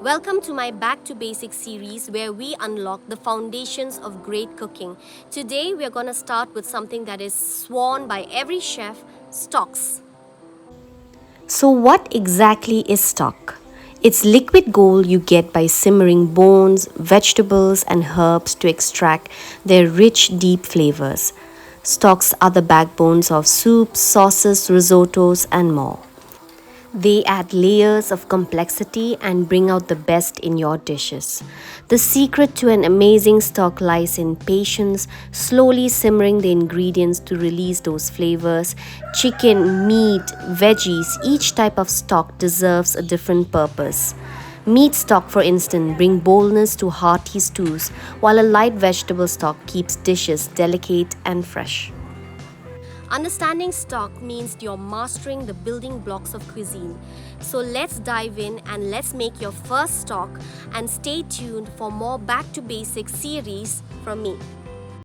Welcome to my Back to Basics series where we unlock the foundations of great cooking. Today we're going to start with something that is sworn by every chef, stocks. So, what exactly is stock? It's liquid gold you get by simmering bones, vegetables, and herbs to extract their rich, deep flavors. Stocks are the backbones of soups, sauces, risottos, and more. They add layers of complexity and bring out the best in your dishes. The secret to an amazing stock lies in patience, slowly simmering the ingredients to release those flavors. Chicken, meat, veggies, each type of stock deserves a different purpose. Meat stock, for instance, bring boldness to hearty stews, while a light vegetable stock keeps dishes delicate and fresh. Understanding stock means you're mastering the building blocks of cuisine. So let's dive in and let's make your first stock and stay tuned for more Back to Basics series from me.